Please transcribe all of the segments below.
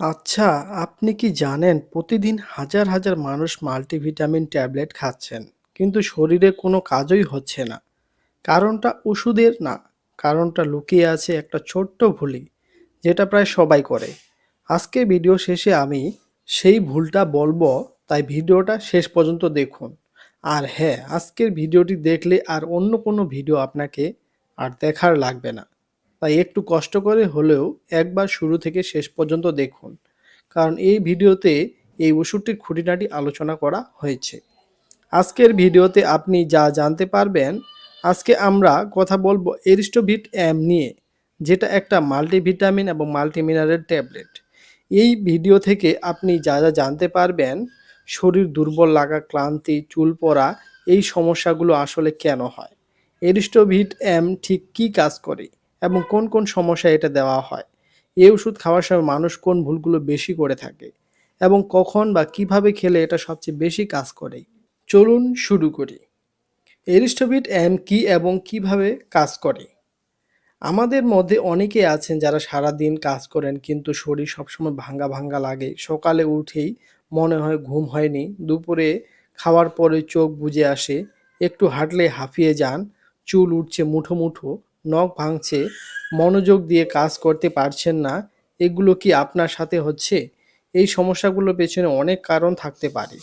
আচ্ছা, আপনি কি জানেন প্রতিদিন হাজার হাজার মানুষ মাল্টিভিটামিন ট্যাবলেট খাচ্ছেন কিন্তু শরীরে কোনো কাজই হচ্ছে না। কারণটা ওষুধের না, কারণটা লুকিয়ে আছে একটা ছোট্ট ভুলই, যেটা প্রায় সবাই করে। আজকে ভিডিও শেষে আমি সেই ভুলটা বলবো, তাই ভিডিওটা শেষ পর্যন্ত দেখুন। আর হ্যাঁ, আজকের ভিডিওটি দেখলে আর অন্য কোনো ভিডিও আপনাকে আর দেখার লাগবে না। তাই একটু কষ্ট করে হলেও একবার শুরু থেকে শেষ পর্যন্ত দেখুন, কারণ এই ভিডিওতে এই ওষুধটির খুঁটিনাটি আলোচনা করা হয়েছে। আজকের ভিডিওতে আপনি যা জানতে পারবেন, আজকে আমরা কথা বলবো এরিস্টোভিট এম নিয়ে, যেটা একটা মাল্টিভিটামিন এবং মাল্টিমিনারেল ট্যাবলেট। এই ভিডিও থেকে আপনি যা যা জানতে পারবেন, শরীর দুর্বল লাগা, ক্লান্তি, চুল পড়া, এই সমস্যাগুলো আসলে কেন হয়, এরিস্টোভিট এম ঠিক কী কাজ করে এবং কোন কোন সমস্যায় এটা দেওয়া হয়, এই ওষুধ খাওয়ার সময় মানুষ কোন ভুলগুলো বেশি করে থাকে এবং কখন বা কিভাবে খেলে এটা সবচেয়ে বেশি কাজ করে। চলুন শুরু করি। এরিস্টোভিট এম কি এবং কিভাবে কাজ করে। আমাদের মধ্যে অনেকে আছেন যারা সারাদিন কাজ করেন কিন্তু শরীর সবসময় ভাঙ্গা ভাঙ্গা লাগে। সকালে উঠেই মনে হয় ঘুম হয়নি, দুপুরে খাওয়ার পরে চোখ বুজে আসে, একটু হাঁটলে হাঁফিয়ে যান, চুল উঠছে মুঠো মুঠো, নখ ভাঙছে, মনোযোগ দিয়ে কাজ করতে পারছেন না। এগুলো কি আপনার সাথে হচ্ছে? এই সমস্যাগুলোর পেছনে অনেক কারণ থাকতে পারে,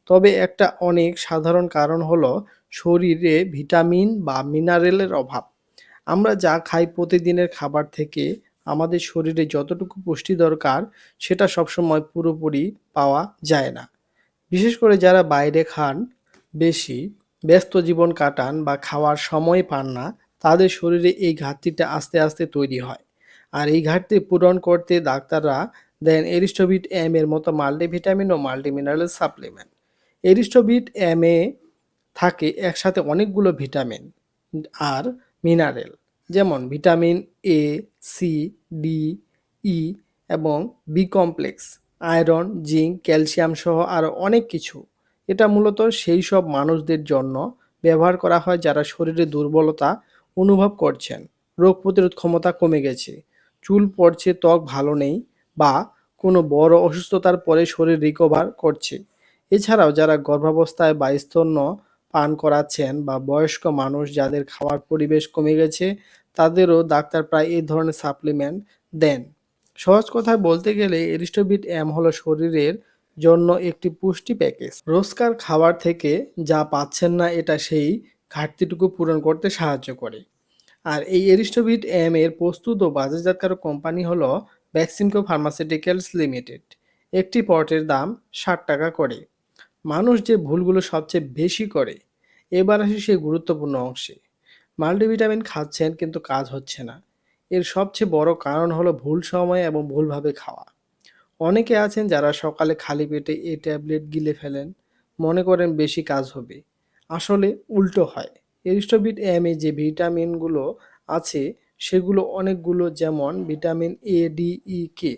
তবে একটা অনেক সাধারণ কারণ হলো শরীরে ভিটামিন বা মিনারেলের অভাব। আমরা যা খাই প্রতিদিনের খাবার থেকে আমাদের শরীরে যতটুকু পুষ্টি দরকার সেটা সবসময় পুরোপুরি পাওয়া যায় না। বিশেষ করে যারা বাইরে খান, বেশি ব্যস্ত জীবন কাটান বা খাওয়ার সময় পান না, তাদের শরীরে এই ঘাটতিটা আস্তে আস্তে তৈরি হয়। আর এই ঘাটতি পূরণ করতে ডাক্তাররা দেন এরিস্টোভিট এম এর মতো মাল্টিভিটামিন ও মাল্টিমিনারেল সাপ্লিমেন্ট। এরিস্টোভিট এম এ থাকে একসাথে অনেকগুলো ভিটামিন আর মিনারেল, যেমন vitamin A, C, D, E এবং B complex, iron, zinc, calcium সহ আরও অনেক কিছু। এটা মূলত সেই সব মানুষদের জন্য ব্যবহার করা হয় যারা শরীরে দুর্বলতা অনুভব করছেন, রোগ প্রতিরোধ ক্ষমতা কমে গেছে, চুল পড়ছে, ত্বক ভালো নেই, বা কোনো বড় অসুস্থতার পরে শরীর রিকভার করছে। এছাড়াও যারা গর্ভাবস্থায় বা স্তন্য পান করাচ্ছেন বা বয়স্ক মানুষ যাদের খাওয়ার পরিবেশ কমে গেছে, তাদেরও ডাক্তার প্রায় এই ধরনের সাপ্লিমেন্ট দেন। সহজ কথায় বলতে গেলে এরিস্টোভিট এম হলো শরীরের জন্য একটি পুষ্টি প্যাকেজ। রোজকার খাবার থেকে যা পাচ্ছেন না এটা সেই ঘাটতিটুকু পূরণ করতে সাহায্য করে। আর এই এরিস্টোভিট এম এর প্রস্তুত ও বাজারজাতকারক কোম্পানি হলো ভ্যাক্সিমকো ফার্মাসিউটিক্যালস লিমিটেড। একটি পটের দাম 60 টাকা করে। মানুষ যে ভুলগুলো সবচেয়ে বেশি করে, এবার আসি সেই গুরুত্বপূর্ণ অংশে। মাল্টিভিটামিন খাচ্ছেন কিন্তু কাজ হচ্ছে না, এর সবচেয়ে বড় কারণ হলো ভুল সময়ে এবং ভুলভাবে খাওয়া। অনেকে আছেন যারা সকালে খালি পেটে এই ট্যাবলেট গিলে ফেলেন, মনে করেন বেশি কাজ হবে। আসলে উল্টো হয়। এরিস্টোভিট এম এ যে ভিটামিনগুলো আছে সেগুলো অনেকগুলো, যেমন ভিটামিন এ, ডি, ই, কে।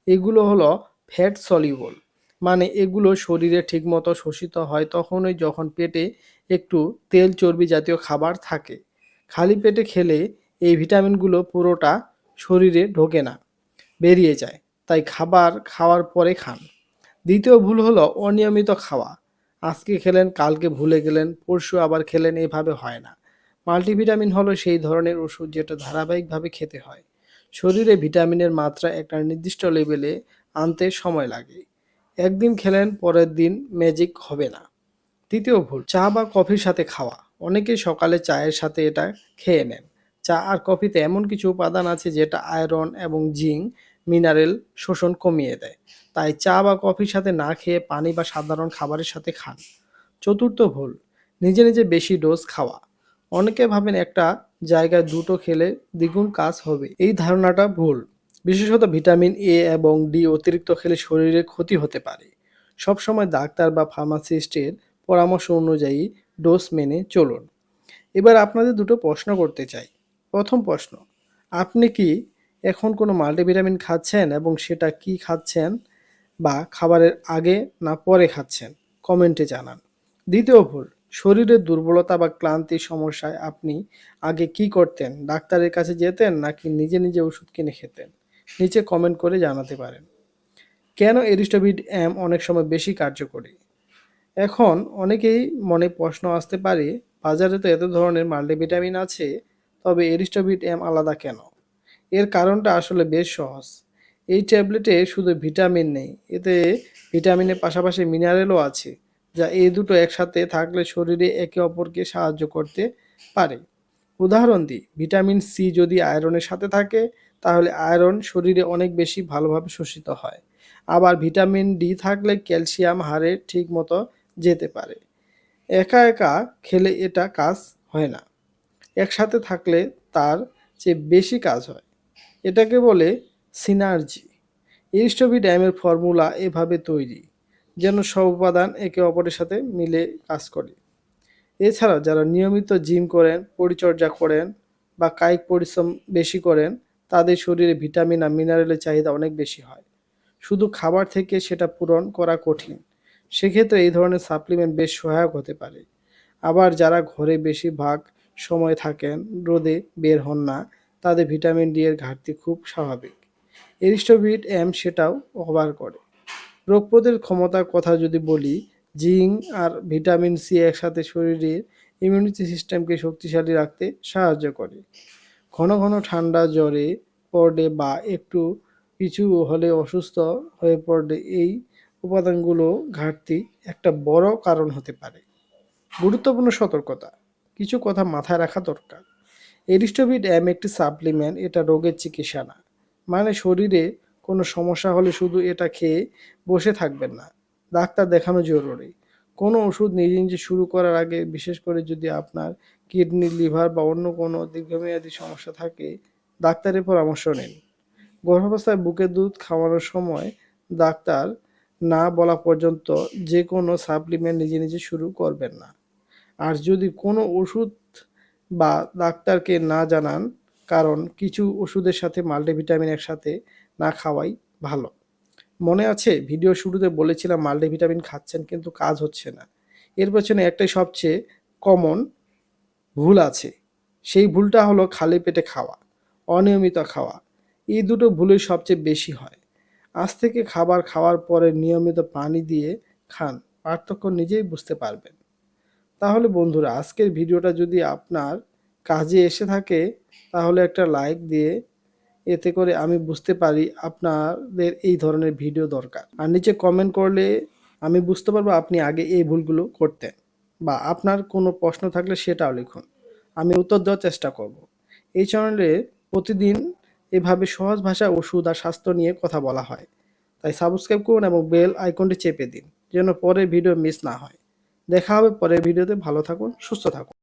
এগুলো হলো ফ্যাট সলিউবল, মানে এগুলো শরীরে ঠিকমতো শোষিত হয় তখনই যখন পেটে একটু তেল চর্বি জাতীয় খাবার থাকে। খালি পেটে খেলে এই ভিটামিনগুলো পুরোটা শরীরে ঢোকে না, বেরিয়ে যায়। তাই খাবার খাওয়ার পরে খান। দ্বিতীয় ভুল হলো অনিয়মিত খাওয়া। আজকে খেলেন, কালকে ভুলে গেলেন, পরশু আবার খেলেন, এভাবে হয় না। মাল্টিভিটামিন হলো সেই ধরনের ওষুধ যেটা ধারাবাহিকভাবে খেতে হয়। শরীরে ভিটামিনের মাত্রা একটা নির্দিষ্ট লেভেলে আনতে সময় লাগে। একদিন খেলেন, পরের দিন ম্যাজিক হবে না। তৃতীয় ভুল, চা বা কফির সাথে খাওয়া। অনেকে সকালে চায়ের সাথে এটা খেয়ে নেন। চা আর কফিতে এমন কিছু উপাদান আছে যেটা আয়রন এবং জিঙ্ক মিনারেল শোষণ কমিয়ে দেয়। তাই চা বা কফির সাথে না খেয়ে পানি বা সাধারণ খাবারের সাথে খান। চতুর্থ ভুল, নিজে নিজে বেশি ডোজ খাওয়া। অনেকে ভাবেন একটা জায়গায় দুটো খেলে দ্বিগুণ কাজ হবে, এই ধারণাটা ভুল। বিশেষত ভিটামিন এ এবং ডি অতিরিক্ত খেলে শরীরে ক্ষতি হতে পারে। সবসময় ডাক্তার বা ফার্মাসিস্টের পরামর্শ অনুযায়ী ডোজ মেনে চলুন। এবার আপনাদের দুটো প্রশ্ন করতে চাই। প্রথম প্রশ্ন, আপনি কি এখন কোনো মাল্টিভিটামিন খাচ্ছেন এবং সেটা কি খাচ্ছেন, বা খাবারের আগে না পরে খাচ্ছেন? কমেন্টে জানান। দ্বিতীয় ভুল, শরীরের দুর্বলতা বা ক্লান্তির সমস্যায় আপনি আগে কি করতেন? ডাক্তারের কাছে যেতেন নাকি নিজে নিজে ওষুধ কিনে খেতেন? নিচে কমেন্ট করে জানাতে পারেন। কেন এরিস্টোভিট এম অনেক সময় বেশি কার্যকরী? এখন অনেকেই মনে প্রশ্ন আসতে পারে, বাজারে তো এত ধরনের মাল্টিভিটামিন আছে, তবে এরিস্টোভিট এম আলাদা কেন? এর কারণটা আসলে বেশ সহজ। এই ট্যাবলেটে শুধু ভিটামিন নেই, এতে ভিটামিনের পাশাপাশি মিনারেলও আছে, যা এই দুটো একসাথে থাকলে শরীরে একে অপরকে সাহায্য করতে পারে। উদাহরণ দিই, ভিটামিন সি যদি আয়রনের সাথে থাকে, তাহলে আয়রন শরীরে অনেক বেশি ভালোভাবে শোষিত হয়। আবার ভিটামিন ডি থাকলে ক্যালসিয়াম হাড়ে ঠিক মতো যেতে পারে। একা একা খেলে এটা কাজ হয় না, একসাথে থাকলে তার চেয়ে বেশি কাজ হয়। এটাকে বলে সিনার্জি। এরিস্টোভিট এর ফর্মুলা এভাবে তৈরি, যেন সব উপাদান একে অপরের সাথে মিলে কাজ করে। এছাড়াও যারা নিয়মিত জিম করেন, পরিচর্যা করেন বা কায়িক পরিশ্রম বেশি করেন, তাদের শরীরে ভিটামিন আর মিনারেলের চাহিদা অনেক বেশি হয়। শুধু খাবার থেকে সেটা পূরণ করা কঠিন। সেক্ষেত্রে এই ধরনের সাপ্লিমেন্ট বেশ সহায়ক হতে পারে। আবার যারা ঘরে বেশিরভাগ সময় থাকেন, রোদে বের হন না, তাদের ভিটামিন ডি এর ঘাটতি খুব স্বাভাবিক। এরিস্টোভিট এম সেটাও কভার করে। রোগ প্রতিরোধ ক্ষমতার কথা যদি বলি, জিঙ্ক আর ভিটামিন সি একসাথে শরীরের ইমিউনিটি সিস্টেমকে শক্তিশালী রাখতে সাহায্য করে। ঘন ঘন ঠান্ডা জ্বরে পড়লে বা একটু কিছু হলে অসুস্থ হয়ে পড়লে এই উপাদানগুলো ঘাটতি একটা বড় কারণ হতে পারে। গুরুত্বপূর্ণ সতর্কতা, কিছু কথা মাথায় রাখা দরকার। এরিস্টোভিট এম একটি সাপ্লিমেন্ট, এটা রোগের চিকিৎসা না। মানে শরীরে কোনো সমস্যা হলে শুধু এটা খেয়ে বসে থাকবেন না, ডাক্তার দেখানো জরুরি। কোনো ওষুধ নিজে নিজে শুরু করার আগে, বিশেষ করে যদি আপনার কিডনি, লিভার বা অন্য কোনো দীর্ঘমেয়াদী সমস্যা থাকে, ডাক্তারের পরামর্শ নিন। গর্ভাবস্থায় বুকের দুধ খাওয়ানোর সময় ডাক্তার না বলা পর্যন্ত যে কোনো সাপ্লিমেন্ট নিজে নিজে শুরু করবেন না। আর যদি কোনো ওষুধ বা ডাক্তারকে না জানান, কারণ কিছু ওষুধের সাথে মাল্টিভিটামিন একসাথে না খাওয়াই ভালো। মনে আছে ভিডিও শুরুতে বলেছিলাম মাল্টিভিটামিন খাচ্ছেন কিন্তু কাজ হচ্ছে না। এর পেছনে একটাই সবচেয়ে কমন ভুল আছে। সেই ভুলটা হলো খালি পেটে খাওয়া, অনিয়মিত খাওয়া। এই দুটো ভুলই সবচেয়ে বেশি হয়। আজ থেকে খাবার খাওয়ার পরে নিয়মিত পানি দিয়ে খান, পার্থক্য নিজেই বুঝতে পারবেন। তাহলে বন্ধুরা, আজকের ভিডিওটা যদি আপনার কাজে এসে থাকে, তাহলে একটা লাইক দিয়ে, এতে করে আমি বুঝতে পারি আপনাদের এই ধরনের ভিডিও দরকার। আর নিচে কমেন্ট করলে আমি বুঝতে পারবো আপনি আগে এই ভুলগুলো করতেন, বা আপনার কোনো প্রশ্ন থাকলে সেটাও লিখুন, আমি উত্তর দেওয়ার চেষ্টা করব। এই চ্যানেলে প্রতিদিন এভাবে সহজ ভাষায় ওষুধ আর স্বাস্থ্য নিয়ে কথা বলা হয়। তাই সাবস্ক্রাইব করুন এবং বেল আইকনটি চেপে দিন, যেন পরের ভিডিও মিস না হয়। দেখা হবে পরের ভিডিওতে। ভালো থাকুন, সুস্থ থাকুন।